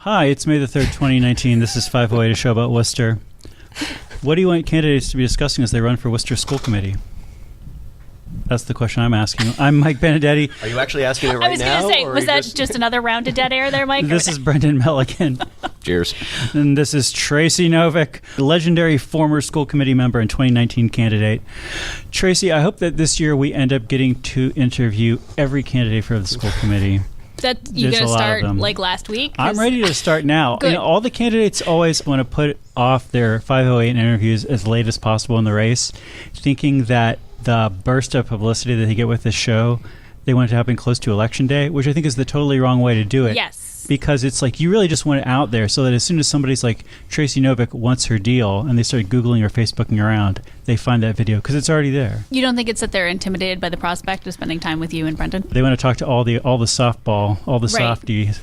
Hi, it's May the 3rd, 2019. This is 508, a show about Worcester. What do you want candidates to be discussing as they run for Worcester School Committee? That's the question I'm asking. I'm Mike Benedetti. Are you actually asking it right now? I was going to say, was that just another round of dead air there, Mike? This is Brendan Milligan. Cheers. And this is Tracy Novick, legendary former school committee member and 2019 candidate. Tracy, I hope that this year we end up getting to interview every candidate for the school committee. That you going to start like last week? I'm ready to start now. Good. You know, all the candidates always want to put off their 508 interviews as late as possible in the race, thinking that the burst of publicity that they get with this show, they want it to happen close to Election Day, which I think is the totally wrong way to do it. Yes. Because it's like you really just want it out there so that as soon as somebody's like, Tracy Novick wants her deal, and they start Googling or Facebooking around, they find that video because it's already there. You don't think it's that they're intimidated by the prospect of spending time with you and Brendan? They want to talk to all the softball, all the softies.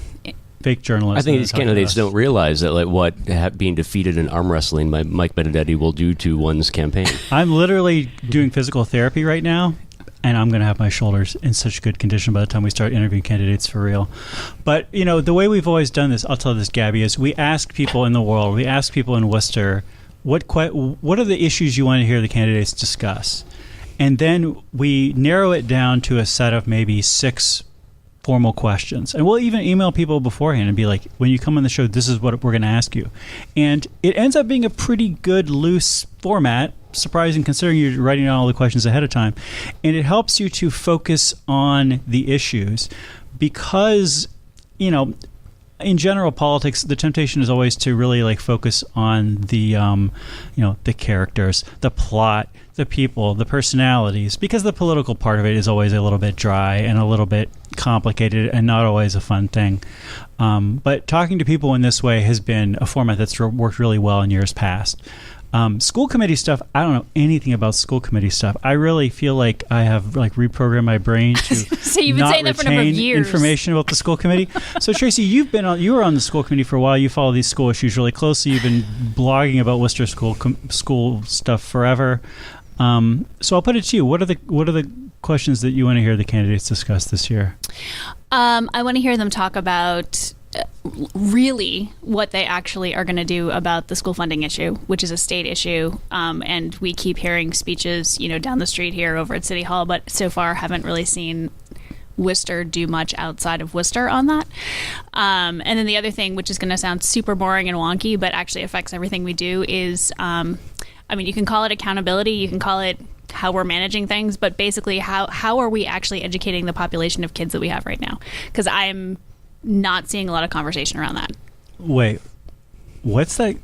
Fake journalists. I think these candidates don't realize that what being defeated in arm wrestling by Mike Benedetti will do to one's campaign. I'm literally doing physical therapy right now, and I'm going to have my shoulders in such good condition by the time we start interviewing candidates for real. But, you know, the way we've always done this, I'll tell this, Gabby, is we ask people in the world, we ask people in Worcester, what are the issues you want to hear the candidates discuss? And then we narrow it down to a set of maybe 6 formal questions. And we'll even email people beforehand and be like, when you come on the show, this is what we're going to ask you. And it ends up being a pretty good loose format, surprising considering you're writing down all the questions ahead of time. And it helps you to focus on the issues because, you know, in general politics, the temptation is always to really focus on the, the characters, the plot, the people, the personalities, because the political part of it is always a little bit dry and a little bit complicated and not always a fun thing. But talking to people in this way has been a format that's worked really well in years past. School committee stuff, I don't know anything about school committee stuff. I really feel like I have reprogrammed my brain to so you've been saying that for a number of years. Information about the school committee. So Tracy, you were on the school committee for a while. You follow these school issues really closely. You've been blogging about Worcester school stuff forever. So I'll put it to you. What are the questions that you want to hear the candidates discuss this year? I want to hear them talk about really what they actually are going to do about the school funding issue, which is a state issue. And we keep hearing speeches, down the street here over at City Hall, but so far haven't really seen Worcester do much outside of Worcester on that. And then the other thing, which is going to sound super boring and wonky, but actually affects everything we do, is, you can call it accountability, you can call it how we're managing things, but basically how are we actually educating the population of kids that we have right now? Because I'm not seeing a lot of conversation around that. Wait, what's that?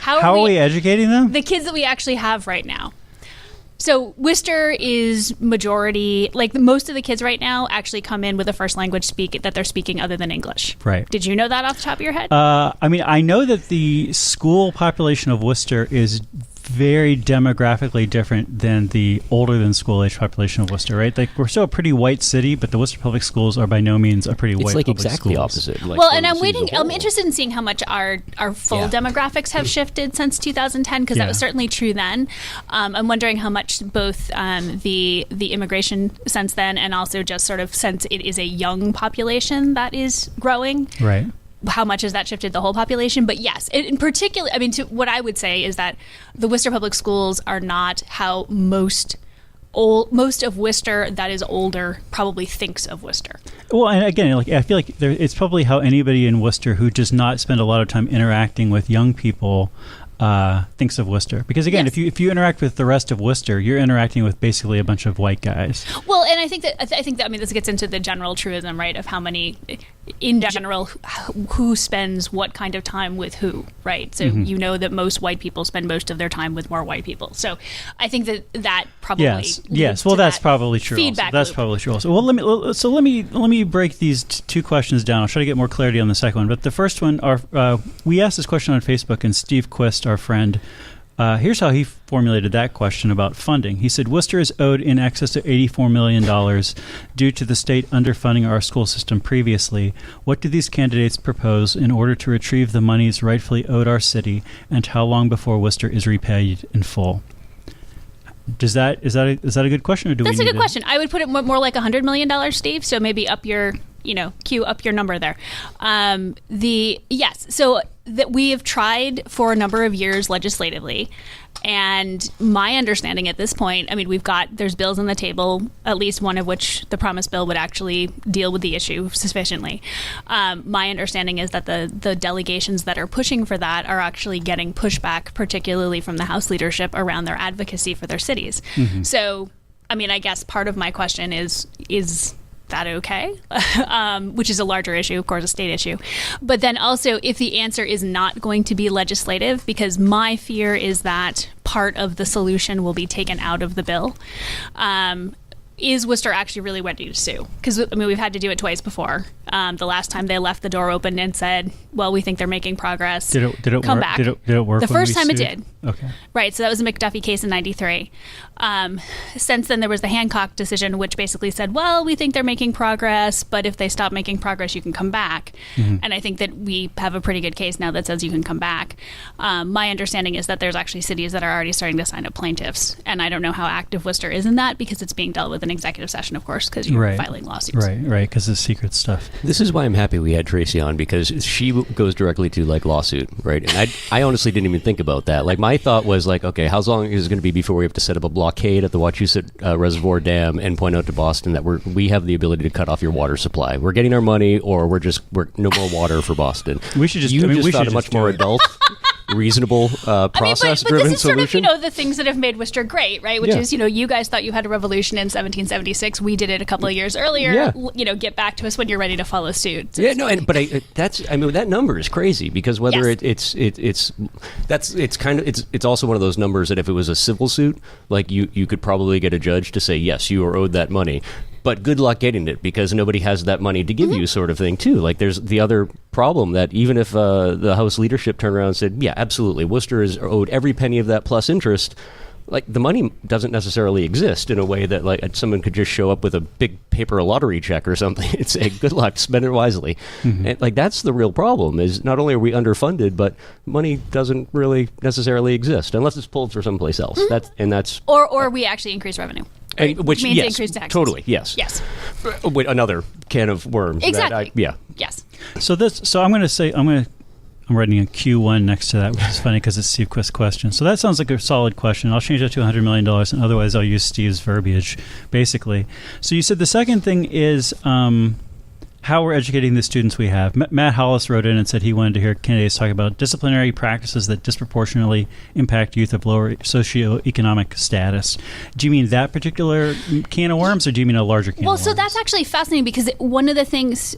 How are we educating them? The kids that we actually have right now. So Worcester is majority, most of the kids right now actually come in with a first language that they're speaking other than English. Right. Did you know that off the top of your head? I know that the school population of Worcester is very demographically different than the older than school age population of Worcester, right? We're still a pretty white city, but the Worcester public schools are by no means a pretty white public exactly schools. Opposite. And I'm interested in seeing how much our full demographics have shifted since 2010, because that was certainly true then. I'm wondering how much both the immigration since then and also just sort of since it is a young population that is growing. Right. How much has that shifted the whole population? But yes, in particular, what I would say is that the Worcester Public Schools are not how most of Worcester that is older probably thinks of Worcester. Well, and again, I feel like it's probably how anybody in Worcester who does not spend a lot of time interacting with young people thinks of Worcester. Because again, if you interact with the rest of Worcester, you're interacting with basically a bunch of white guys. Well, and I think that this gets into the general truism, right, of how many, in general, who spends what kind of time with who, right? So you know that most white people spend most of their time with more white people. So I think that probably yes. Well, that's probably true. Feedback. That's probably true. Also. Well, let me break these 2 questions down. I'll try to get more clarity on the second one. But the first one, we asked this question on Facebook, and Steve Quist, our friend, here's how he formulated that question about funding. He said, Worcester is owed in excess of $84 million due to the state underfunding our school system previously. What do these candidates propose in order to retrieve the monies rightfully owed our city, and how long before Worcester is repaid in full? Is that a good question, or do That's we a good question. I would put it more like $100 million, Steve. So maybe up your cue up your number there. So that we have tried for a number of years legislatively. And my understanding at this point, I mean, there's bills on the table, at least one of which, the Promise Bill, would actually deal with the issue sufficiently. My understanding is that the delegations that are pushing for that are actually getting pushback, particularly from the House leadership, around their advocacy for their cities. Mm-hmm. So, I mean, I guess part of my question is that okay? Which is a larger issue, of course, a state issue. But then also, if the answer is not going to be legislative, because my fear is that part of the solution will be taken out of the bill, is Worcester actually really ready to sue? Because, I mean, we've had to do it twice before. The last time they left the door open and said, well, we think they're making progress. Did it Come work? back. Did it work? The first time it did. Okay. Right. So that was a McDuffie case in 93. Since then, there was the Hancock decision, which basically said, well, we think they're making progress, but if they stop making progress, you can come back. Mm-hmm. And I think that we have a pretty good case now that says you can come back. My understanding is that there's actually cities that are already starting to sign up plaintiffs. And I don't know how active Worcester is in that, because it's being dealt with in executive session, of course, because you're filing lawsuits. Right, because it's secret stuff. This is why I'm happy we had Tracy on, because she goes directly to lawsuit, right? And I honestly didn't even think about that. My thought was okay, how long is it going to be before we have to set up a blockade at the Wachusett Reservoir Dam and point out to Boston that we have the ability to cut off your water supply? We're getting our money, or we're no more water for Boston. We should just. We thought a much more adult, reasonable, process-driven this is solution. Sort of, the things that have made Worcester great, right? Which is, you guys thought you had a revolution in 1776. We did it a couple of years earlier. Yeah. Get back to us when you're ready to follow suit. So that number is crazy, because whether it's also one of those numbers that if it was a civil suit, you could probably get a judge to say, yes, you are owed that money. But good luck getting it, because nobody has that money to give you, sort of thing, too. There's the other problem that even if the House leadership turned around and said, yeah, absolutely, Worcester is owed every penny of that plus interest, the money doesn't necessarily exist in a way that someone could just show up with a big paper lottery check or something and say, good luck, spend it wisely. Mm-hmm. And that's the real problem, is not only are we underfunded, but money doesn't really necessarily exist unless it's pulled from someplace else. Mm-hmm. Or we actually increase revenue. Right? Which means yes, increased taxes. Totally, yes. Yes. With another can of worms. Exactly. Yes. So I'm going to say, I'm writing a Q1 next to that, which is funny because it's Steve Quist's question. So that sounds like a solid question. I'll change that to $100 million, and otherwise I'll use Steve's verbiage, basically. So you said the second thing is how we're educating the students we have. Matt Hollis wrote in and said he wanted to hear candidates talk about disciplinary practices that disproportionately impact youth of lower socioeconomic status. Do you mean that particular can of worms, or do you mean a larger can of worms? Well, so that's actually fascinating, because one of the things,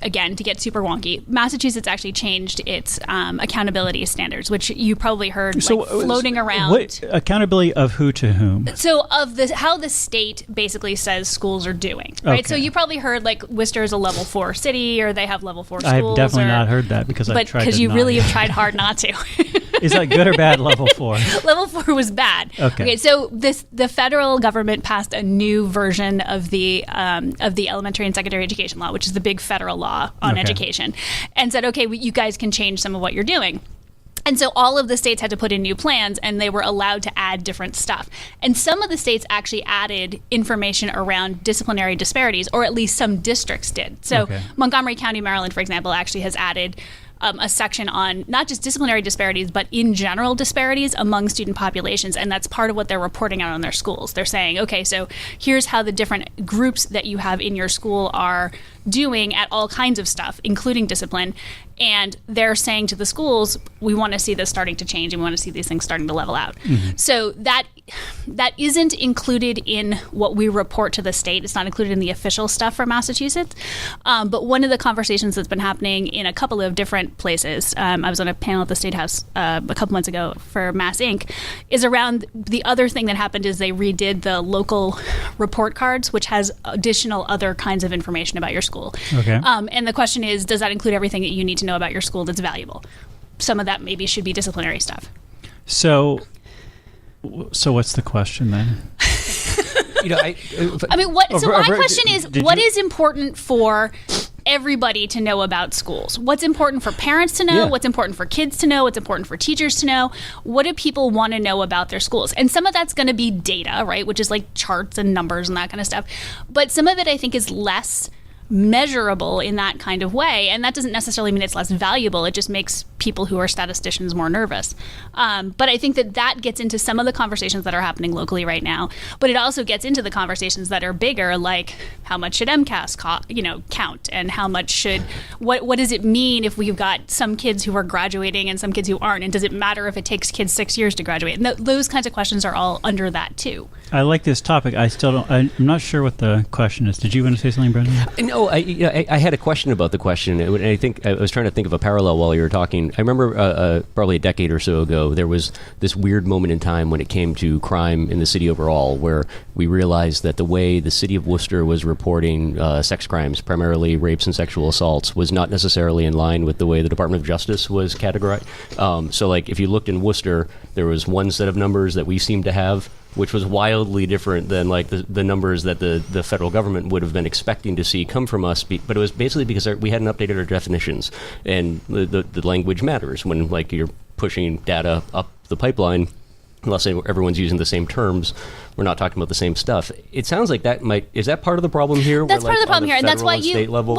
again, to get super wonky, Massachusetts actually changed its accountability standards, which you probably heard floating around. What accountability of who to whom? So of how the state basically says schools are doing, right? Okay. So you probably heard Worcester is a level 4 city, or they have level 4 schools. I've definitely not heard that, because I've tried to because you really have tried hard not to. Is that good or bad, level 4? Level 4 was bad. Okay. So the federal government passed a new version of the elementary and secondary education law, which is the big federal law on education, and said, okay, you guys can change some of what you're doing. And so all of the states had to put in new plans, and they were allowed to add different stuff. And some of the states actually added information around disciplinary disparities, or at least some districts did. So Montgomery County, Maryland, for example, actually has added a section on not just disciplinary disparities, but in general disparities among student populations. And that's part of what they're reporting out on their schools. They're saying, okay, so here's how the different groups that you have in your school are doing at all kinds of stuff, including discipline. And they're saying to the schools, we want to see this starting to change, and we want to see these things starting to level out. Mm-hmm. So that isn't included in what we report to the state. It's not included in the official stuff for Massachusetts. But one of the conversations that's been happening in a couple of different places, I was on a panel at the State House a couple months ago for Mass Inc., is around the other thing that happened is they redid the local report cards, which has additional other kinds of information about your school. Okay. And the question is, does that include everything that you need to know about your school that's valuable? Some of that maybe should be disciplinary stuff. So what's the question then? My question is, what is important for everybody to know about schools? What's important for parents to know? Yeah. What's important for kids to know? What's important for teachers to know? What do people want to know about their schools? And some of that's going to be data, right? Which is charts and numbers and that kind of stuff. But some of it, I think, is less measurable in that kind of way. And that doesn't necessarily mean it's less valuable. It just makes people who are statisticians more nervous. But I think that gets into some of the conversations that are happening locally right now. But it also gets into the conversations that are bigger, like how much should MCAS count, and how much should what does it mean if we've got some kids who are graduating and some kids who aren't, and does it matter if it takes kids 6 years to graduate? And those kinds of questions are all under that too. I like this topic. I'm not sure what the question is. Did you want to say something, Brendan? No, I had a question about the question, and I think I was trying to think of a parallel while you were talking. I remember probably a decade or so ago, there was this weird moment in time when it came to crime in the city overall, where we realized that the way the city of Worcester was reporting sex crimes, primarily rapes and sexual assaults, was not necessarily in line with the way the Department of Justice was categorized. So, like, if you looked in Worcester, there was one set of numbers that we seemed to have, which was wildly different than like the numbers that the federal government would have been expecting to see come from us. But it was basically because we hadn't updated our definitions, and the language matters when like you're pushing data up the pipeline. Unless everyone's using the same terms, we're not talking about the same stuff. It sounds like is that part of the problem here? That's part of the problem here, and that's why state level,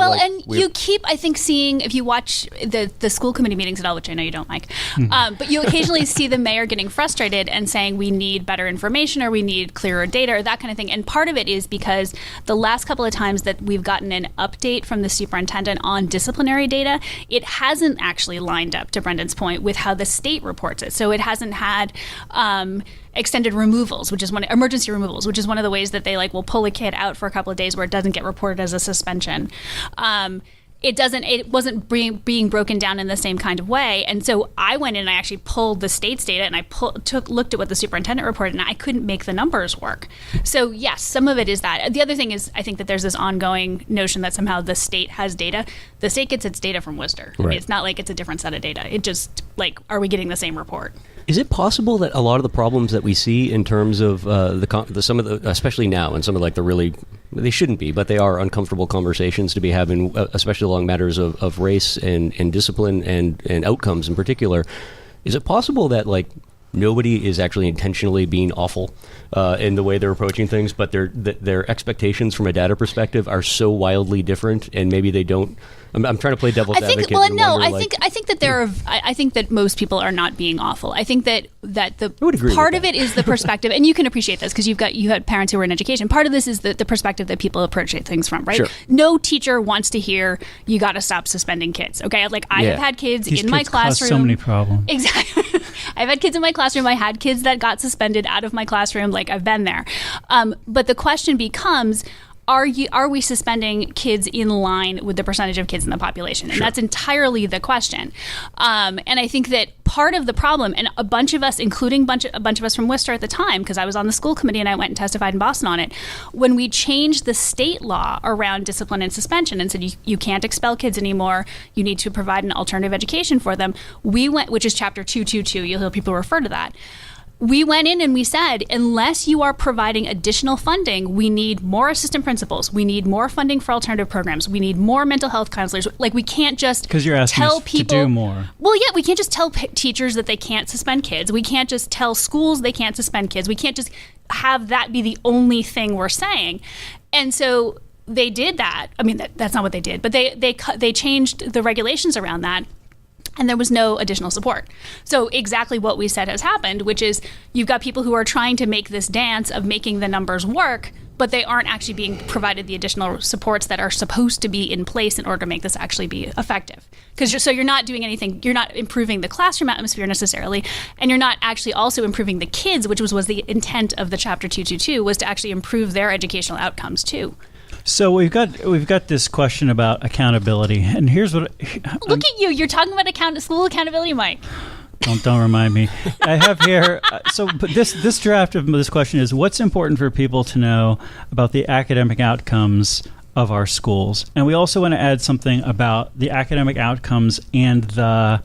you keep, I think, seeing, if you watch the school committee meetings at all, which I know you don't like, but you occasionally see the mayor getting frustrated and saying we need better information or we need clearer data or that kind of thing. And part of it is because the last couple of times that we've gotten an update from the superintendent on disciplinary data, it hasn't actually lined up, to Brendan's point, with how the state reports it. So it hasn't had extended removals, emergency removals, which is one of the ways that they will pull a kid out for a couple of days where it doesn't get reported as a suspension. It wasn't being broken down in the same kind of way. And so I went in and I actually pulled the state's data and I looked at what the superintendent reported, and I couldn't make the numbers work. So yes, some of it is that. The other thing is, I think that there's this ongoing notion that somehow the state has data. The state gets its data from Worcester. Right. I mean, it's not like it's a different set of data. It just, are we getting the same report? Is it possible that a lot of the problems that we see in terms of some of the, especially now, and some of the really, they shouldn't be, but they are uncomfortable conversations to be having, especially along matters of race and discipline and outcomes in particular. Is it possible that nobody is actually intentionally being awful in the way they're approaching things, but their expectations from a data perspective are so wildly different, and maybe they don't? I'm trying to play devil's advocate. I think that there are. I think that most people are not being awful. I think that the part of it is the perspective, and you can appreciate this because you had parents who were in education. Part of this is the perspective that people approach things from, right? Sure. No teacher wants to hear you got to stop suspending kids. Okay, I have had kids in my classroom. Cause so many problems. Exactly. I've had kids in my classroom. I had kids that got suspended out of my classroom. I've been there. But the question becomes, are we suspending kids in line with the percentage of kids in the population? And Sure. That's entirely the question. And I think that part of the problem, and a bunch of us, including a bunch of us from Worcester at the time, because I was on the school committee and I went and testified in Boston on it, when we changed the state law around discipline and suspension and said you can't expel kids anymore, you need to provide an alternative education for them, we went, which is Chapter 222, you'll hear people refer to that. We went in and we said, unless you are providing additional funding, we need more assistant principals. We need more funding for alternative programs. We need more mental health counselors. We can't just because you're asking tell us people to do more. Well, yeah, we can't just tell teachers that they can't suspend kids. We can't just tell schools they can't suspend kids. We can't just have that be the only thing we're saying. And so they did that. I mean, that's not what they did, but they changed the regulations around that. And there was no additional support. So exactly what we said has happened, which is you've got people who are trying to make this dance of making the numbers work, but they aren't actually being provided the additional supports that are supposed to be in place in order to make this actually be effective. Because you're not doing anything, you're not improving the classroom atmosphere necessarily, and you're not actually also improving the kids, which was the intent of the Chapter 222, was to actually improve their educational outcomes too. So we've got this question about accountability, and here's what. Look at you! You're talking about school accountability, Mike. Don't remind me. I have here. But this draft of this question is: what's important for people to know about the academic outcomes of our schools? And we also want to add something about the academic outcomes and the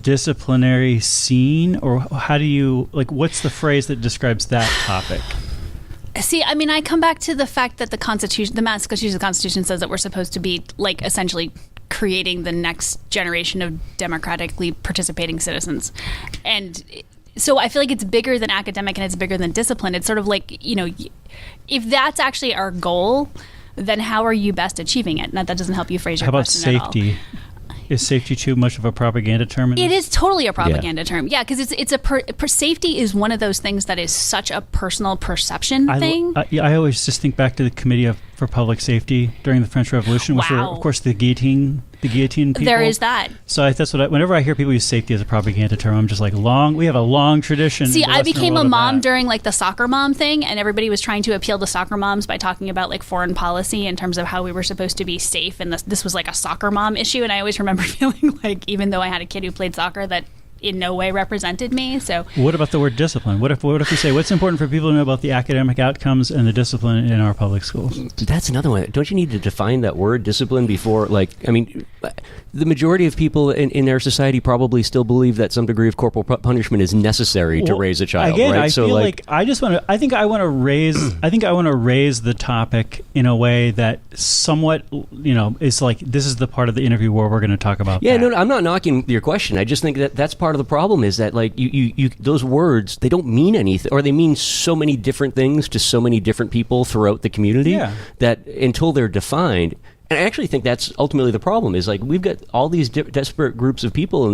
disciplinary scene, or how do you what's the phrase that describes that topic? See, I mean, I come back to the fact that the Massachusetts Constitution says that we're supposed to be essentially creating the next generation of democratically participating citizens. And so I feel like it's bigger than academic and it's bigger than discipline. It's sort of if that's actually our goal, then how are you best achieving it? That doesn't help you phrase your How about question at all. safety? Is safety too much of a propaganda term? It is totally a propaganda term. Yeah, because safety is one of those things that is such a personal perception thing. I always just think back to the Committee for Public Safety during the French Revolution, which were, of course, the guillotine people. There is that. So that's whenever I hear people use safety as a propaganda term, I'm just like, we have a long tradition. See, I became a mom during like the soccer mom thing, and everybody was trying to appeal to soccer moms by talking about like foreign policy in terms of how we were supposed to be safe, and this was like a soccer mom issue. And I always remember feeling like, even though I had a kid who played soccer, that in no way represented me. So what about the word discipline? What if we say what's important for people to know about the academic outcomes and the discipline in our public schools? That's another one. Don't you need to define that word discipline before? The majority of people in our society probably still believe that some degree of corporal punishment is necessary to raise a child. Again, right? I feel like I want to raise the topic in a way that somewhat, is like, this is the part of the interview where we're going to talk about. Yeah, no, I'm not knocking your question. I just think that's part of the problem is that like you those words, they don't mean anything, or they mean so many different things to so many different people throughout the community that until they're defined. And I actually think that's ultimately the problem is like we've got all these disparate groups of people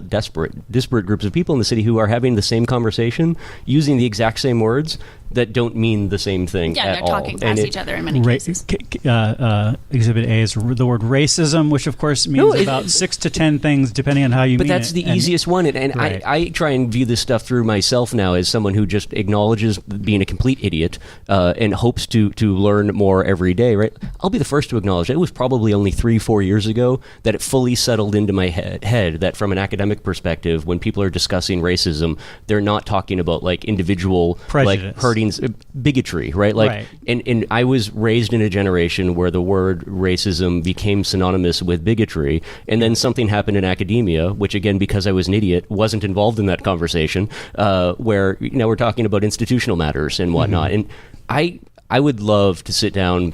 disparate groups of people in the city who are having the same conversation using the exact same words that don't mean the same thing at all. Yeah, they're talking past each other in many cases. Exhibit A is the word racism, which of course means about 6 to 10 things depending on how you mean it. But that's the easiest one. And right. I try and view this stuff through myself now as someone who just acknowledges being a complete idiot and hopes to learn more every day, right? I'll be the first to acknowledge it was probably only 3-4 years ago that it fully settled into my head that from an academic perspective, when people are discussing racism, they're not talking about like individual prejudice. Like hurting bigotry, right? Like, right. And I was raised in a generation where the word racism became synonymous with bigotry, and then something happened in academia, which again, because I was an idiot, wasn't involved in that conversation, where we're talking about institutional matters and whatnot. Mm-hmm. And I would love to sit down.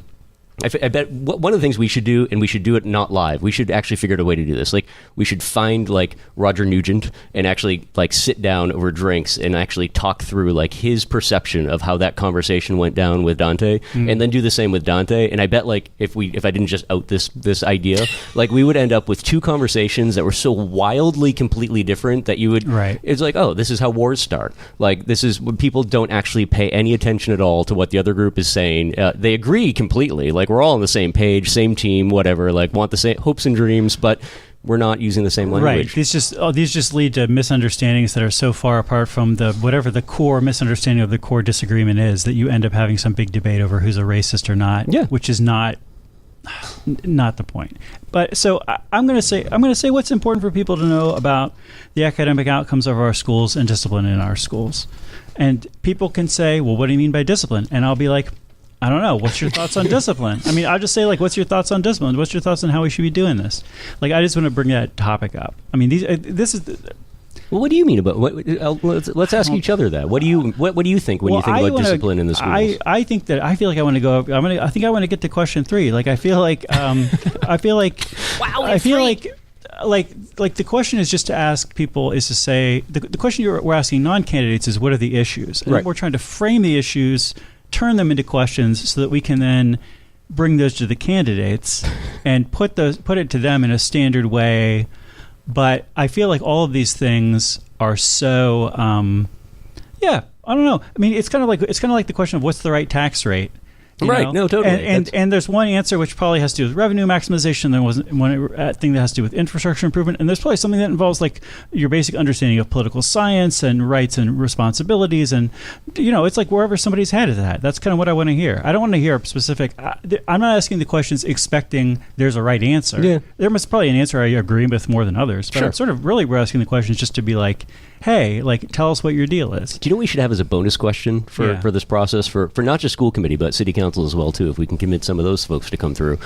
I bet one of the things we should do, and we should do it not live, we should actually figure out a way to do this. Like, we should find, like, Roger Nugent and actually, like, sit down over drinks and actually talk through, like, his perception of how that conversation went down with Dante, and then do the same with Dante. And I bet, like, if I didn't just out this idea, like, we would end up with two conversations that were so wildly completely different that you would... Right. It's like, oh, this is how wars start. Like, this is when people don't actually pay any attention at all to what the other group is saying. They agree completely. Like, we're all on the same page, same team, whatever, like want the same hopes and dreams, but we're not using the same language. Right. These just lead to misunderstandings that are so far apart from whatever the core misunderstanding of the core disagreement is that you end up having some big debate over who's a racist or not, which is not the point. But so I'm going to say what's important for people to know about the academic outcomes of our schools and discipline in our schools. And people can say, well, what do you mean by discipline? And I'll be like, I don't know. What's your thoughts on discipline? I mean, I'll just say, like, what's your thoughts on discipline? What's your thoughts on how we should be doing this? Like, I just want to bring that topic up. I mean, this is... Well, what do you mean about... let's ask each other that. What do you think when you think about discipline in the schools? I think that... I feel like I want to go... I think I want to get to question 3. Like, I feel like... Wow, I feel like the question is just to ask people is to say... The question we're asking non-candidates is, what are the issues? And we're trying to frame the issues... turn them into questions so that we can then bring those to the candidates and put it to them in a standard way. But I feel like all of these things are so, I don't know. I mean, it's kind of like the question of what's the right tax rate. Right. No, totally. And there's one answer which probably has to do with revenue maximization. There was one thing that has to do with infrastructure improvement. And there's probably something that involves like your basic understanding of political science and rights and responsibilities. And, it's like wherever somebody's head is at. That's kind of what I want to hear. I don't want to hear a specific. I'm not asking the questions expecting there's a right answer. Yeah. There must probably an answer I agree with more than others. But sure. We're asking the questions just to be like, hey, like, tell us what your deal is. Do you know what we should have as a bonus question for this process for not just school committee, but city council as well, too, if we can commit some of those folks to come through?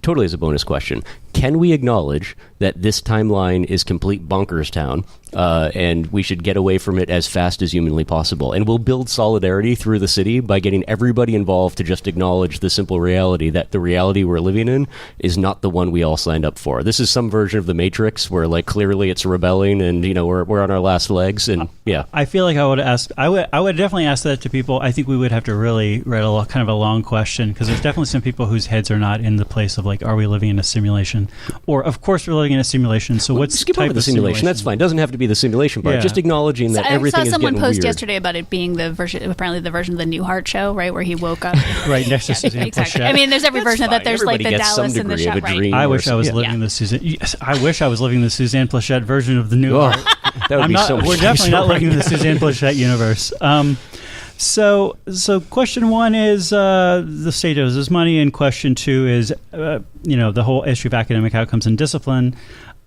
totally as a bonus question, can we acknowledge that this timeline is complete bonkers town, and we should get away from it as fast as humanly possible? And we'll build solidarity through the city by getting everybody involved to just acknowledge the simple reality that the reality we're living in is not the one we all signed up for. This is some version of the Matrix where, like, clearly it's rebelling, and we're on our last legs. And yeah, I feel like I would definitely ask that to people. I think we would have to really write kind of a long question, because there's definitely some people whose heads are not in the place of, like, are we living in a simulation? Or, of course, we're living in a simulation. So what's skip type over the of simulation? That's fine. Doesn't have to be the simulation part. Yeah. Just acknowledging that everything is getting weird. I saw someone post yesterday about it being apparently the version of the Newhart show, right, where he woke up. Right next to Suzanne exactly. Plachette. I mean, there's every version of that. There's Everybody like the gets Dallas some and the degree of shot, a dream. right? I wish I was living the Suzanne. Yes, I wish I was living the Suzanne Plachette version of the Newhart. That would be so much We're definitely not living in the right now. Suzanne Plachette universe. So question one is the state owes us money, and question two is the whole issue of academic outcomes and discipline.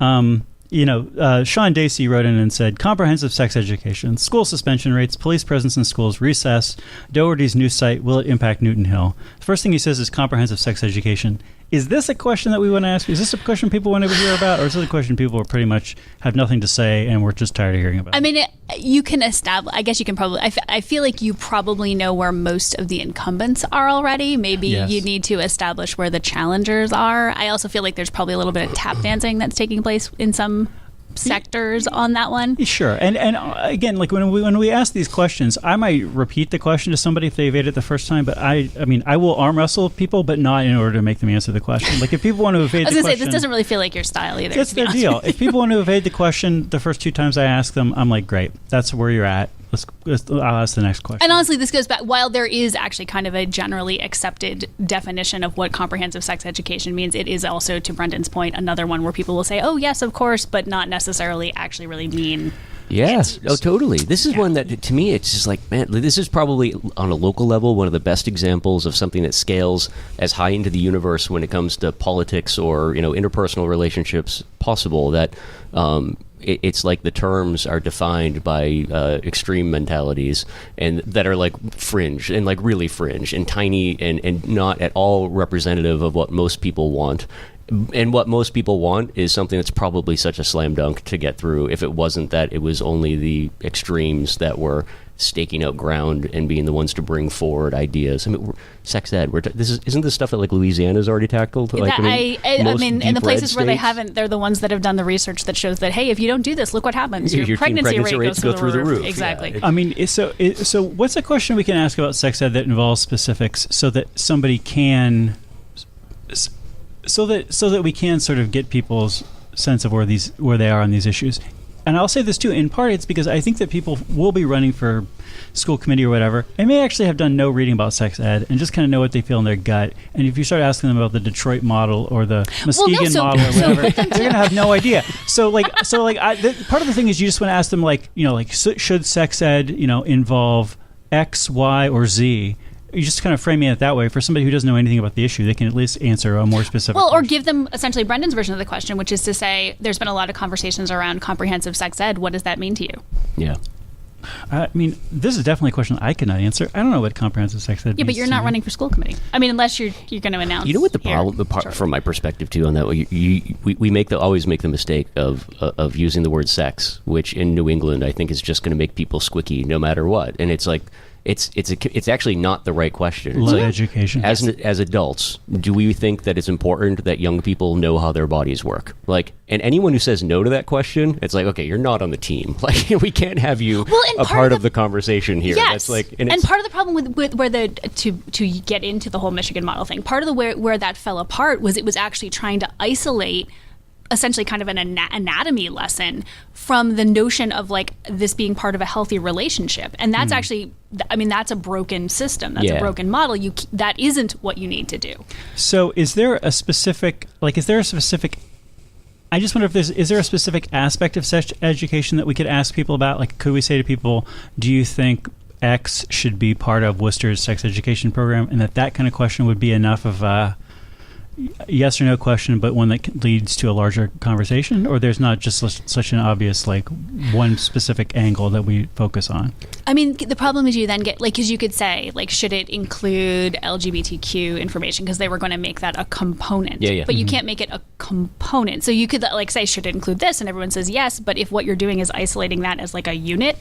Sean Dacey wrote in and said, comprehensive sex education, school suspension rates, police presence in schools, recess, Doherty's new site, will it impact Newton Hill? The first thing he says is comprehensive sex education. Is this a question that we want to ask? Is this a question people want to hear about? Or is it a question people are pretty much have nothing to say and we're just tired of hearing about? I mean, you can establish, I guess you can probably, I feel like you probably know where most of the incumbents are already. Maybe you need to establish where the challengers are. I also feel like there's probably a little bit of tap dancing that's taking place in some sectors on that one. Sure. And again, like when we ask these questions, I might repeat the question to somebody if they evade it the first time, but I mean, I will arm wrestle people, but not in order to make them answer the question. Like if people want to evade the question. I was going to say, this doesn't really feel like your style either. That's their deal. If people want to evade the question the first two times I ask them, I'm like, great, that's where you're at. I'll ask the next question. And honestly, this goes back, while there is actually kind of a generally accepted definition of what comprehensive sex education means, it is also, to Brendan's point, another one where people will say, oh, yes, of course, but not necessarily actually really mean. Yes. Oh, totally. This is one that, to me, it's just like, man, this is probably, on a local level, one of the best examples of something that scales as high into the universe when it comes to politics or, interpersonal relationships possible, that it's like the terms are defined by extreme mentalities and that are like fringe and like really fringe and tiny and not at all representative of what most people want. And what most people want is something that's probably such a slam dunk to get through if it wasn't that it was only the extremes that were staking out ground and being the ones to bring forward ideas. I mean, sex ed. Isn't this stuff that like Louisiana's already tackled? Like, I mean, in the places where they haven't, they're the ones that have done the research that shows that, hey, if you don't do this, look what happens. Your pregnancy rate goes through the roof. Exactly. Yeah. I mean, so what's a question we can ask about sex ed that involves specifics so that somebody can, so that we can sort of get people's sense of where they are on these issues? And I'll say this too, in part it's because I think that people will be running for school committee or whatever and may actually have done no reading about sex ed and just kind of know what they feel in their gut. And if you start asking them about the Detroit model or the Muskegon model or whatever, they're going to have no idea. So part of the thing is you just want to ask them should sex ed, involve X, Y, or Z? You just kind of framing it that way. For somebody who doesn't know anything about the issue, they can at least answer a more specific question. Or give them essentially Brendan's version of the question, which is to say, there's been a lot of conversations around comprehensive sex ed. What does that mean to you? Yeah. I mean, this is definitely a question I cannot answer. I don't know what comprehensive sex ed means. Yeah, but you're not running for school committee. I mean, unless you're going to announce. You know what the problem, from my perspective too, on that, we always make the mistake of using the word sex, which in New England I think is just going to make people squicky no matter what. And it's like, it's actually not the right question. It's like, education. As adults, do we think that it's important that young people know how their bodies work? Like, and anyone who says no to that question, it's like, okay, you're not on the team. Like, we can't have you a part of the conversation here. Yes. That's like, and part of the problem with where to get into the whole Michigan model thing, part of the where that fell apart was it was actually trying to isolate essentially kind of an anatomy lesson from the notion of like this being part of a healthy relationship. And that's actually, I mean, that's a broken system. That's a broken model. That isn't what you need to do. So is there a specific, I just wonder if is there a specific aspect of sex education that we could ask people about? Like, could we say to people, do you think X should be part of Worcester's sex education program? And that kind of question would be enough of yes or no question, but one that leads to a larger conversation, or there's not just such an obvious one specific angle that we focus on? I mean, the problem is you then get because you could say should it include LGBTQ information, because they were going to make that a component. Yeah. But you can't make it a component. So you could say, should it include this, and everyone says yes. But if what you're doing is isolating that as a unit,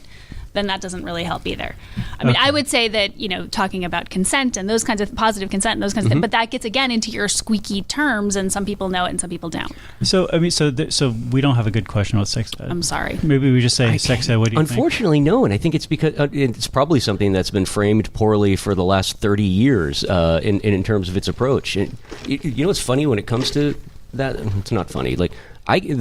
then that doesn't really help either. I mean, I would say that, talking about consent and those kinds of positive consent and those kinds of things, but that gets again into your squeaky terms, and some people know it and some people don't. So, I mean, so we don't have a good question about sex ed. I'm sorry. Maybe we just say sex ed. What do you think? Unfortunately, no. And I think it's because it's probably something that's been framed poorly for the last 30 years in terms of its approach. And what's funny when it comes to that? It's not funny. The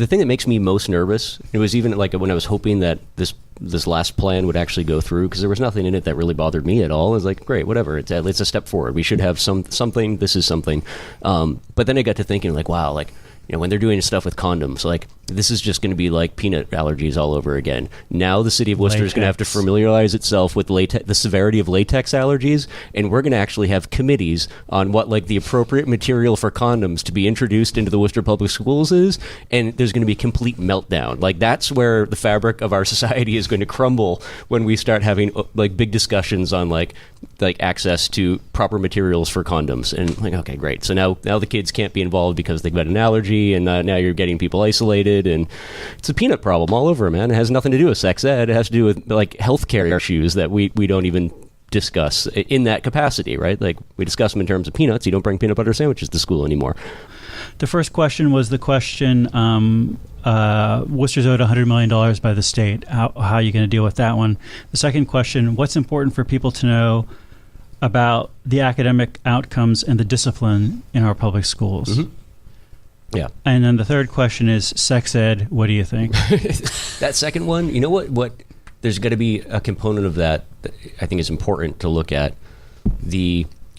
thing that makes me most nervous, it was even when I was hoping that this last plan would actually go through, because there was nothing in it that really bothered me at all. I was great, whatever. It's a step forward. We should have something. This is something. But then I got to thinking, wow, when they're doing stuff with condoms, this is just going to be like peanut allergies all over again. Now the city of Worcester is going to have to familiarize itself with the severity of latex allergies, and we're going to actually have committees on what the appropriate material for condoms to be introduced into the Worcester Public Schools is, and there's going to be a complete meltdown. That's where the fabric of our society is going to crumble when we start having big discussions on access to proper materials for condoms. And okay, great. So now the kids can't be involved because they've got an allergy, and now you're getting people isolated. And it's a peanut problem all over, man. It has nothing to do with sex ed. It has to do with healthcare issues that we don't even discuss in that capacity, right? We discuss them in terms of peanuts. You don't bring peanut butter sandwiches to school anymore. The first question was the question, Worcester's owed $100 million by the state. How are you going to deal with that one? The second question, what's important for people to know about the academic outcomes and the discipline in our public schools? Mm-hmm. Yeah. And then the third question is sex ed. What do you think? That second one, you know what? There's got to be a component of that I think is important to look at.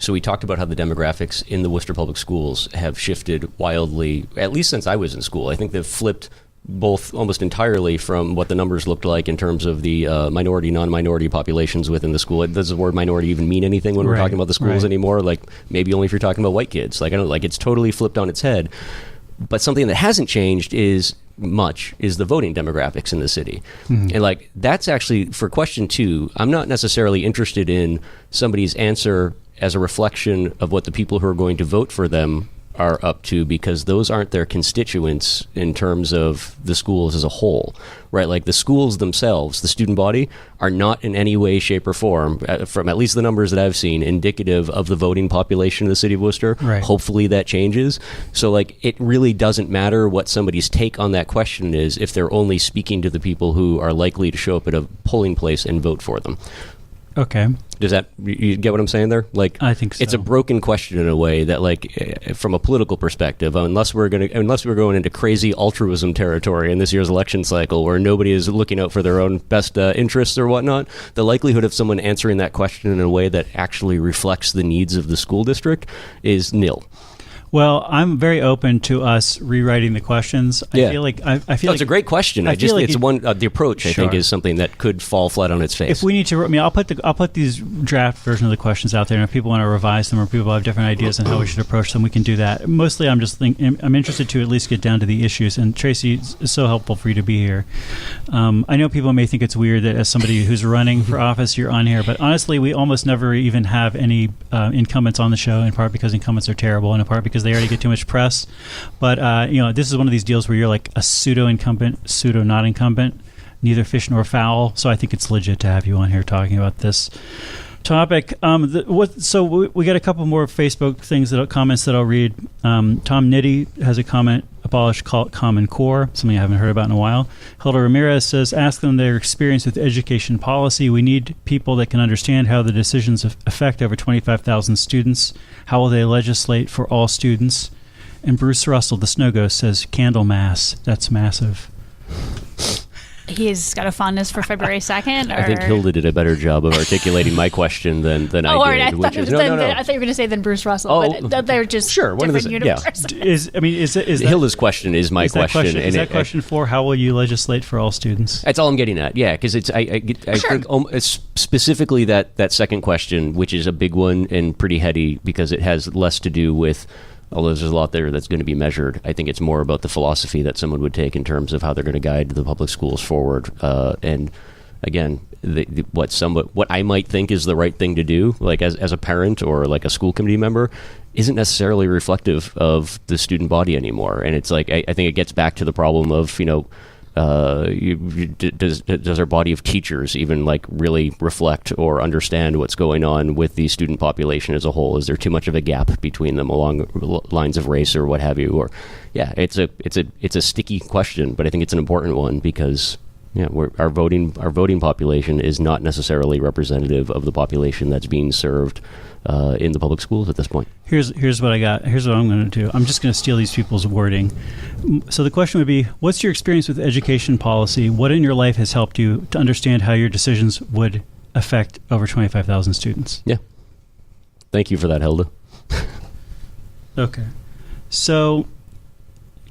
So we talked about how the demographics in the Worcester Public Schools have shifted wildly, at least since I was in school. I think they've flipped both almost entirely from what the numbers looked like in terms of the minority, non-minority populations within the school. Does the word minority even mean anything when we're talking about the schools anymore? Maybe only if you're talking about white kids. I don't it's totally flipped on its head. But something that hasn't changed is the voting demographics in the city. Mm-hmm. And that's actually, for question 2, I'm not necessarily interested in somebody's answer as a reflection of what the people who are going to vote for them are up to, because those aren't their constituents in terms of the schools as a whole, right? The schools themselves, the student body, are not in any way, shape, or form, from at least the numbers that I've seen, indicative of the voting population of the city of Worcester. Right. Hopefully that changes. So it really doesn't matter what somebody's take on that question is if they're only speaking to the people who are likely to show up at a polling place and vote for them. Okay. Does that, you get what I'm saying there? I think so. It's a broken question in a way that, from a political perspective, unless we're going into crazy altruism territory in this year's election cycle, where nobody is looking out for their own best interests or whatnot, the likelihood of someone answering that question in a way that actually reflects the needs of the school district is nil. Well, I'm very open to us rewriting the questions. Yeah. I feel like it's a great question. The approach I think is something that could fall flat on its face. If we need to, I'll put these draft version of the questions out there, and if people want to revise them or people have different ideas on how we should approach them, we can do that. Mostly, I'm interested to at least get down to the issues. And Tracy, it's so helpful for you to be here. I know people may think it's weird that as somebody who's running for office, you're on here, but honestly, we almost never even have any incumbents on the show. In part because incumbents are terrible, and in part because they already get too much press. But this is one of these deals where you're like a pseudo-incumbent, pseudo-not-incumbent, neither fish nor fowl. So I think it's legit to have you on here talking about this topic. So we got a couple more Facebook comments that I'll read. Tom Nitty has a comment: abolish Common Core, something I haven't heard about in a while. Hilda Ramirez says, ask them their experience with education policy. We need people that can understand how the decisions affect over 25,000 students. How will they legislate for all students? And Bruce Russell, the Snow Ghost, says, candle mass. That's massive. He's got a fondness for February 2nd? Or? I think Hilda did a better job of articulating my question than I did. I thought you were going to say than Bruce Russell, but they're just different universes. Yeah. Hilda's question is my question. Is that question 4, how will you legislate for all students? That's all I'm getting at, yeah, because I think specifically that second question, which is a big one and pretty heady because it has less to do with although there's a lot there that's going to be measured. I think it's more about the philosophy that someone would take in terms of how they're going to guide the public schools forward. And again, what I might think is the right thing to do, like as a parent or like a school committee member, isn't necessarily reflective of the student body anymore. And it's like, I think it gets back to the problem of, does our body of teachers even like really reflect or understand what's going on with the student population as a whole? Is there too much of a gap between them along lines of race or what have you? Or it's a sticky question, but I think it's an important one because our voting population is not necessarily representative of the population that's being served in the public schools at this point. Here's what I got. Here's what I'm going to do. I'm just going to steal these people's wording. So the question would be, what's your experience with education policy? What in your life has helped you to understand how your decisions would affect over 25,000 students? Yeah. Thank you for that, Hilda. Okay. So,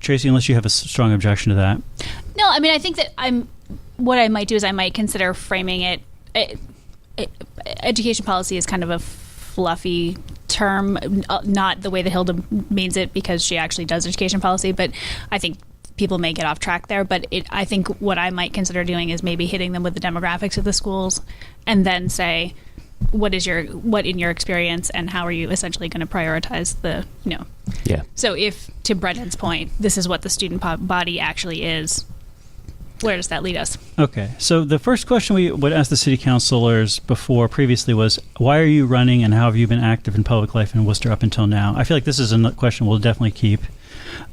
Tracy, unless you have a strong objection to that. No, I mean, I think that what I might do is I might consider framing it. Education policy is kind of a fluffy term, not the way that Hilda means it, because she actually does education policy, but I think people may get off track there. But I think what I might consider doing is maybe hitting them with the demographics of the schools and then say, what in your experience and how are you essentially going to prioritize the, Yeah. So if, to Brendan's point, this is what the student body actually is, where does that lead us? Okay. So the first question we would ask the city councilors previously was, why are you running and how have you been active in public life in Worcester up until now? I feel like this is a question we'll definitely keep.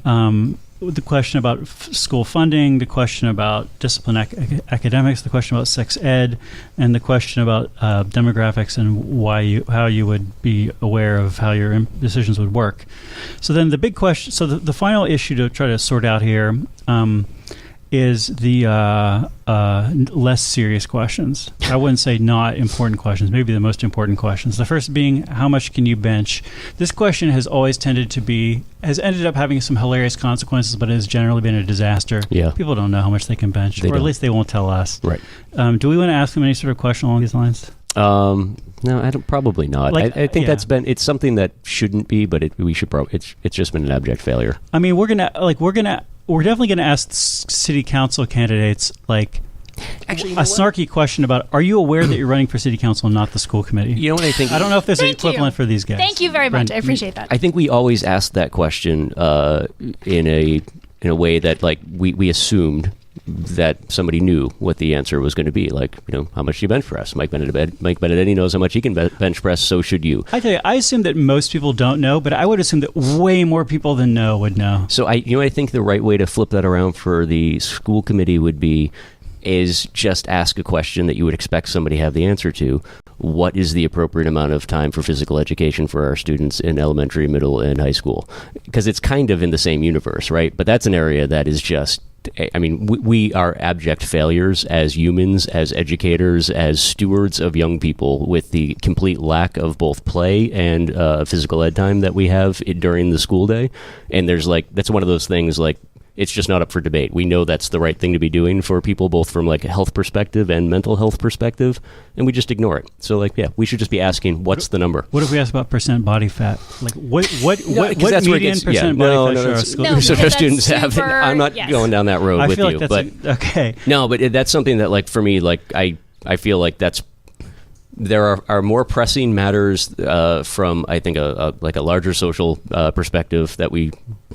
The question about school funding, the question about discipline academics, the question about sex ed, and the question about demographics and how you would be aware of how your decisions would work. So then the big question, so the final issue to try to sort out here is the less serious questions. I wouldn't say not important questions, maybe the most important questions. The first being, how much can you bench? This question has ended up having some hilarious consequences, but has generally been a disaster. Yeah. People don't know how much they can bench, or at least they won't tell us. Right. Do we want to ask them any sort of question along these lines? No, I don't. Probably not. I think it's something that shouldn't be, but we should probably. It's just been an abject failure. I mean, we're definitely going to ask city council candidates, actually, a snarky question about, are you aware that you're running for city council and not the school committee? You know what I think? I don't know if there's an equivalent for these guys. Thank you very much. I appreciate that. I think we always ask that question in a way that we assumed that somebody knew what the answer was going to be. How much do you bench press? Mike Benedetti knows how much he can bench press, so should you. I tell you, I assume that most people don't know, but I would assume that way more people than know would know. So I think the right way to flip that around for the school committee would be is just ask a question that you would expect somebody to have the answer to. What is the appropriate amount of time for physical education for our students in elementary, middle, and high school? Because it's kind of in the same universe, right? But that's an area that is just, we are abject failures as humans, as educators, as stewards of young people, with the complete lack of both play and physical ed time that we have during the school day. And that's one of those things, it's just not up for debate. We know that's the right thing to be doing for people, both from a health perspective and mental health perspective, and we just ignore it. So we should just be asking, what's the number? What if we ask about percent body fat? What median percent body fat should our students have? I'm not going down that road with you, but okay. No, but that's something that for me, I feel like there are more pressing matters from, I think, a larger social perspective that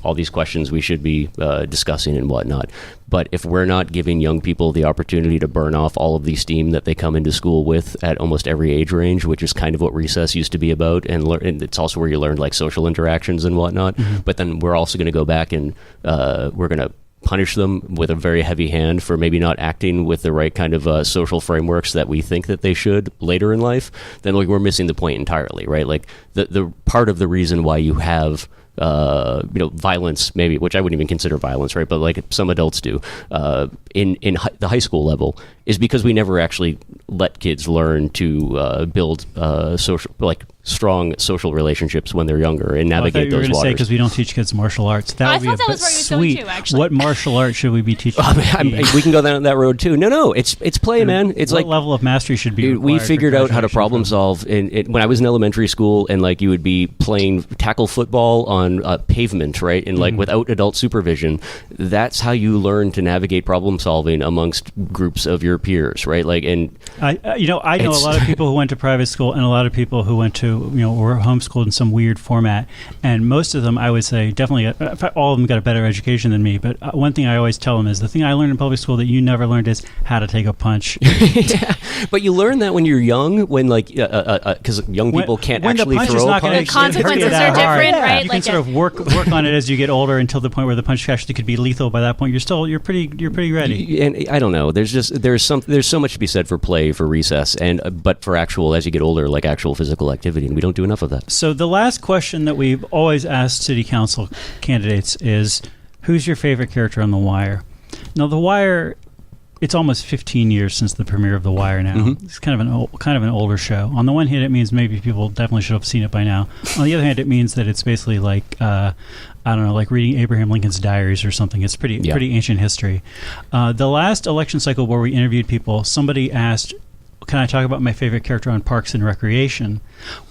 all these questions we should be discussing and whatnot. But if we're not giving young people the opportunity to burn off all of the steam that they come into school with at almost every age range, which is kind of what recess used to be about, and it's also where you learned social interactions and whatnot. Mm-hmm. But then we're also going to go back and we're going to punish them with a very heavy hand for maybe not acting with the right kind of social frameworks that we think that they should later in life, then we're missing the point entirely, right? The part of the reason why you have violence, maybe, which I wouldn't even consider violence, right? But some adults do, in the high school level, is because we never actually let kids learn to build strong social relationships when they're younger and navigate those waters. Because we don't teach kids martial arts. That I would be thought that was where you was going too, actually. What martial art should we be teaching? We can go down that road too. No, it's play, man. It's what level of mastery should be required? We figured out how to problem solve when I was in elementary school, and like you would be playing tackle football on pavement, right? And like without adult supervision, that's how you learn to navigate problem solving amongst groups of your peers, right? Like, and I know a lot of people who went to private school and a lot of people who went to were homeschooled in some weird format, and most of them, I would say, definitely, in fact, all of them got a better education than me. But one thing I always tell them is the thing I learned in public school that you never learned is how to take a punch. Yeah. But you learn that when you're young, when because young people can't actually throw a punch. The consequences are different, right? You can sort of work on it as you get older until the point where the punch actually could be lethal. By that point, you're pretty ready. And I don't know. There's so much to be said for play, for recess, but for actual, as you get older, like actual physical activity, and we don't do enough of that. So the last question that we've always asked city council candidates is, who's your favorite character on The Wire? Now, The Wire, it's almost 15 years since the premiere of The Wire now. Mm-hmm. It's kind of an older show. On the one hand, it means maybe people definitely should have seen it by now. On the other hand, it means that it's basically like I don't know, like reading Abraham Lincoln's diaries or something. It's pretty ancient history. The last election cycle where we interviewed people, somebody asked, can I talk about my favorite character on Parks and Recreation,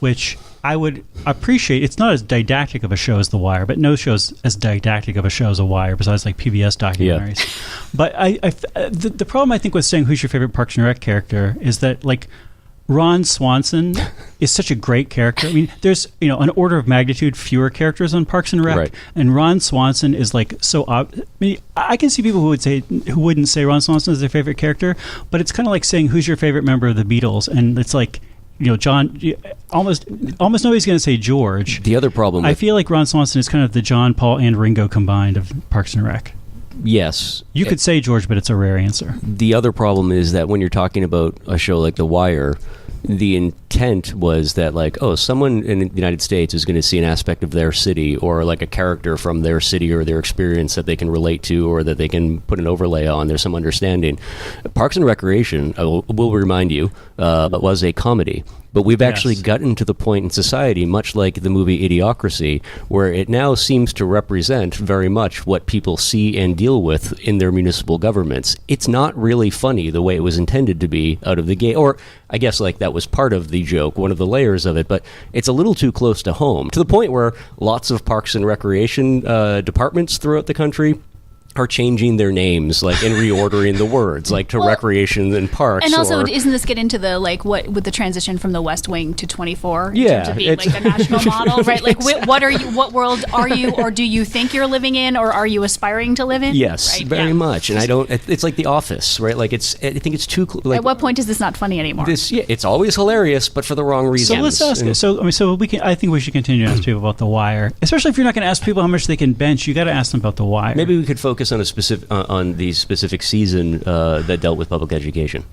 which I would appreciate. It's not as didactic of a show as The Wire, but no show's as didactic of a show as The Wire, besides like PBS documentaries. Yeah. But the problem I think with saying who's your favorite Parks and Rec character is that like Ron Swanson is such a great character. I mean, there's an order of magnitude fewer characters on Parks and Rec, right. And Ron Swanson is like so. I mean, I can see people who wouldn't say Ron Swanson is their favorite character, but it's kind of like saying who's your favorite member of the Beatles, and it's like. John, almost nobody's going to say George. The other problem, I feel like Ron Swanson is kind of the John, Paul, and Ringo combined of Parks and Rec. Yes. You could say George, but it's a rare answer. The other problem is that when you're talking about a show like The Wire, the intent was that like, oh, someone in the United States is going to see an aspect of their city or like a character from their city or their experience that they can relate to or that they can put an overlay on. There's some understanding. Parks and Recreation, I will remind you, was a comedy. But we've actually gotten to the point in society, much like the movie Idiocracy, where it now seems to represent very much what people see and deal with in their municipal governments. It's not really funny the way it was intended to be out of the gate. Or I guess like that was part of the joke, one of the layers of it, but it's a little too close to home, to the point where lots of Parks and Recreation departments throughout the country are changing their names, like, and reordering the words, like, to recreation and parks. And also, doesn't this get into the, like, what, with the transition from the West Wing to 24? In terms of being, like, the national model, right? Like, what world are you, or do you think you're living in, or are you aspiring to live in? Yes, right? Very much. And it's like The Office, right? Like, I think it's too, like... At what point is this not funny anymore? It's always hilarious, but for the wrong reasons. So let's ask, I think we should continue to ask people about The Wire. Especially if you're not going to ask people how much they can bench, you got to ask them about The Wire. Maybe we could focus on the specific season that dealt with public education,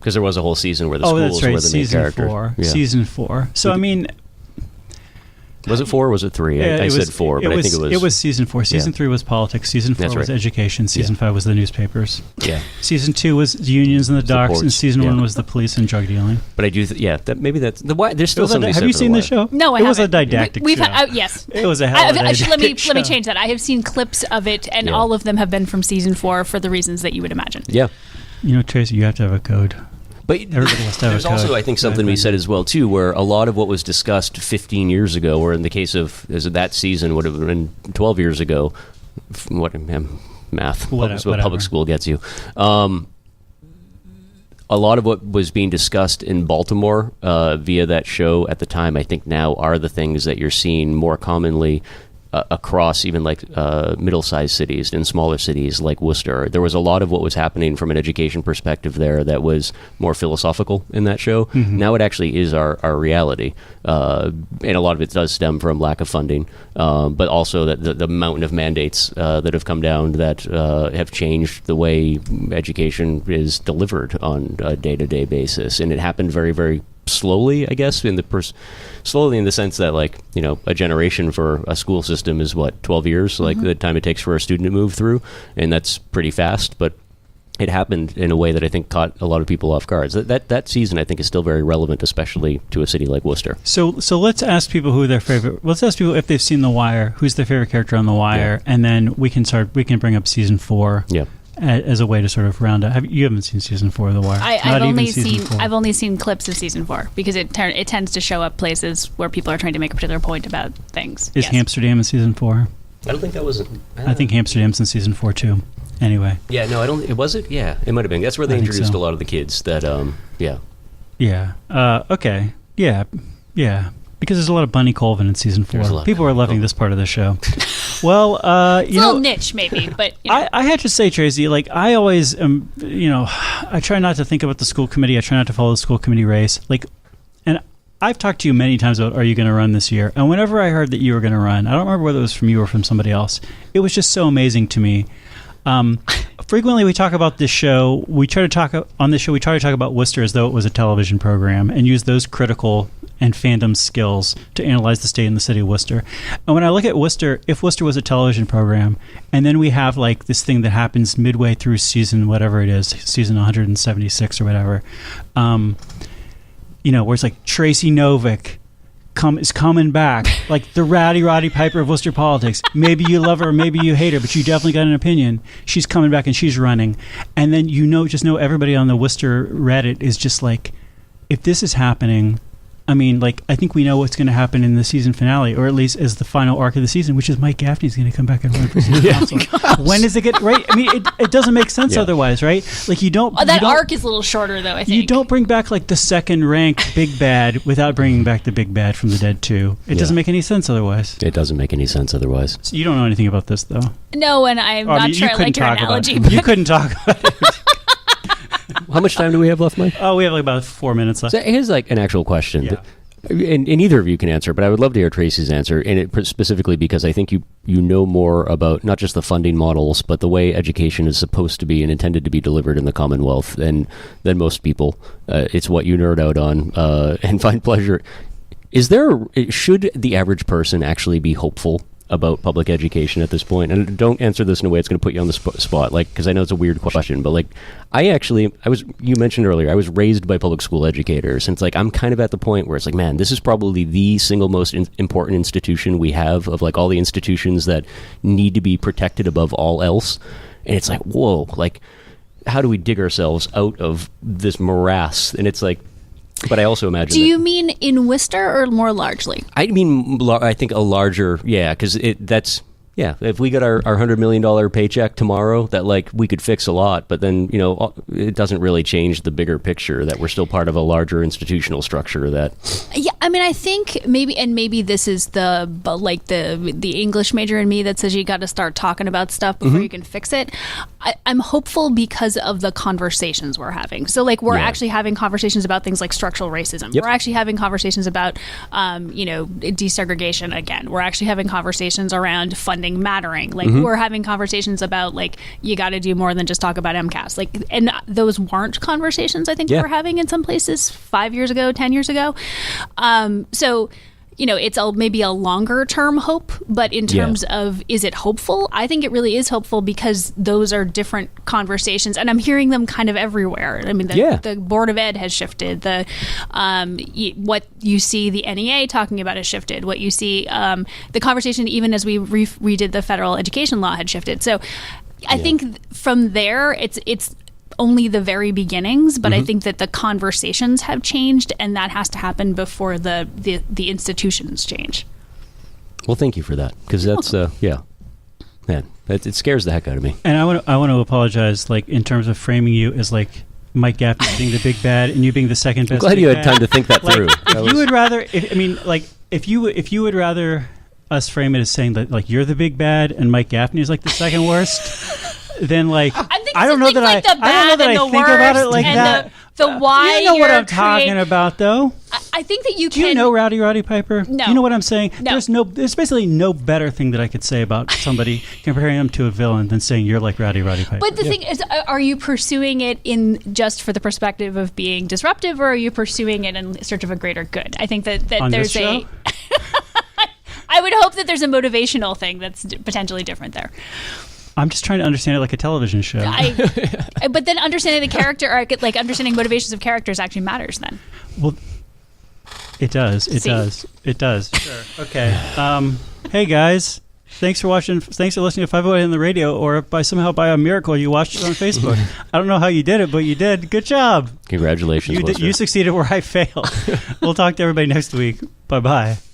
because there was a whole season where the schools were the main characters. Season 4. So I mean, was it 4 or was it 3? I said 4, but I think it was season 4. Season 3 was politics. Season 4 was education. Season 5 was the newspapers. Yeah. Season 2 was unions and the docks, and season 1 was the police and drug dealing. But I do, maybe that's the why. There's still something. Have you seen the show? No, I haven't. It was a didactic show. Yes, it was a hell of a didactic show. Let me change that. I have seen clips of it, and all of them have been from season 4 for the reasons that you would imagine. Yeah. Tracy, you have to have a code. But there's also, I think, something we said as well, too, where a lot of what was discussed 15 years ago, or in the case of that season would have been 12 years ago, math, public school gets you. A lot of what was being discussed in Baltimore via that show at the time, I think now are the things that you're seeing more commonly across even like middle-sized cities and smaller cities like Worcester. There was a lot of what was happening from an education perspective there that was more philosophical in that show. Mm-hmm. Now it actually is our reality. And a lot of it does stem from lack of funding, but also that the mountain of mandates that have come down that have changed the way education is delivered on a day-to-day basis. And it happened very, very slowly, I guess, slowly in the sense that, like, a generation for a school system is 12 years, like the time it takes for a student to move through, and that's pretty fast. But it happened in a way that I think caught a lot of people off guard. That season, I think, is still very relevant, especially to a city like Worcester. So let's ask people who their favorite. Let's ask people if they've seen The Wire, who's their favorite character on The Wire, and then we can bring up season 4. Yeah. As a way to sort of round out. You haven't seen season 4 of The Wire. I've only seen clips of season 4 because it tends to show up places where people are trying to make a particular point about things. Is Amsterdam in season 4? I don't think that was. I think Amsterdam's in season 4 too. Anyway. Yeah, no, I don't. Was it? Yeah, it might have been. That's where they introduced a lot of the kids. That yeah. Yeah. Okay. Yeah. Yeah. Because there's a lot of Bunny Colvin in season 4. People are loving this part of the show. Well, it's a little niche, maybe, but I had to say, Tracy, like I always am. I try not to think about the school committee. I try not to follow the school committee race. And I've talked to you many times about, are you going to run this year? And whenever I heard that you were going to run, I don't remember whether it was from you or from somebody else. It was just so amazing to me. Frequently, we talk about this show. We try to talk about Worcester as though it was a television program and use those critical and fandom skills to analyze the state and the city of Worcester. And when I look at Worcester, if Worcester was a television program, and then we have like this thing that happens midway through season, whatever it is, season 176 or whatever, where it's like Tracy Novick is coming back, like the Roddy Piper of Worcester politics. Maybe you love her, maybe you hate her, but you definitely got an opinion. She's coming back and she's running. And then everybody on the Worcester Reddit is just like, if this is happening, I mean, like, I think we know what's going to happen in the season finale, or at least as the final arc of the season, which is Mike Gaffney's going to come back and run for city council. When does it get right? I mean, it doesn't make sense otherwise, right? Like, you don't. That arc is a little shorter, though. I think you don't bring back like the second-ranked big bad without bringing back the big bad from the Dead 2. It doesn't make any sense otherwise. It doesn't make any sense otherwise. So you don't know anything about this, though. No, and I'm not sure I like your analogy. You couldn't talk about it. How much time do we have left, Mike? Oh, we have like about 4 minutes left. So here's like an actual question. Yeah. And either of you can answer, but I would love to hear Tracy's answer, and it specifically because I think you know more about not just the funding models, but the way education is supposed to be and intended to be delivered in the Commonwealth than most people. It's what you nerd out on and find pleasure. Should the average person actually be hopeful about public education at this point? And don't answer this in a way it's going to put you on the spot, like, because I know it's a weird question, but like, you mentioned earlier, I was raised by public school educators, and it's like, I'm kind of at the point where it's like, man, this is probably the single most important institution we have of like all the institutions that need to be protected above all else. And it's like, whoa, like, how do we dig ourselves out of this morass? And it's like, but I also imagine. Do you mean in Worcester or more largely? I mean, I think a larger, because if we got our $100 million paycheck tomorrow, that like we could fix a lot, but then, it doesn't really change the bigger picture that we're still part of a larger institutional structure that. Yeah, I mean, I think maybe this is the English major in me that says you got to start talking about stuff before you can fix it. I'm hopeful because of the conversations we're having. So like we're actually having conversations about things like structural racism. Yep. We're actually having conversations about, desegregation again. We're actually having conversations around funding mattering. Like we're having conversations about like you got to do more than just talk about MCAS. Like, and those weren't conversations I think we were having in some places 5 years ago, 10 years ago. So it's maybe a longer term hope, but in terms of is it hopeful? I think it really is hopeful because those are different conversations, and I'm hearing them kind of everywhere. I mean, the Board of Ed has shifted. What you see the NEA talking about has shifted. What you see, the conversation, even as we redid the federal education law, had shifted. So I think from there, it's only the very beginnings, but I think that the conversations have changed, and that has to happen before the institutions change. Well, thank you for that, because that's man, it scares the heck out of me. And I want to apologize, like in terms of framing you as like Mike Gaffney being the big bad and you being the second best. I'm glad you had time to think that through. If you would rather us frame it as saying that like you're the big bad and Mike Gaffney is like the second worst. Then like I don't know that I think about it like that. The why you know what I'm talking about, though. I think that you can. Do you know Roddy Piper? No. You know what I'm saying? No. There's basically no better thing that I could say about somebody comparing them to a villain than saying you're like Roddy Piper. But the thing is, are you pursuing it in just for the perspective of being disruptive, or are you pursuing it in search of a greater good? I think that there's a. I would hope that there's a motivational thing that's potentially different there. I'm just trying to understand it like a television show. But then understanding the character arc, like understanding motivations of characters, actually matters. Then. Well, it does. It does. Sure. Okay. Hey guys. Thanks for watching. Thanks for listening to 508 on the radio, or somehow by a miracle you watched it on Facebook. I don't know how you did it, but you did. Good job. Congratulations. You succeeded where I failed. We'll talk to everybody next week. Bye-bye.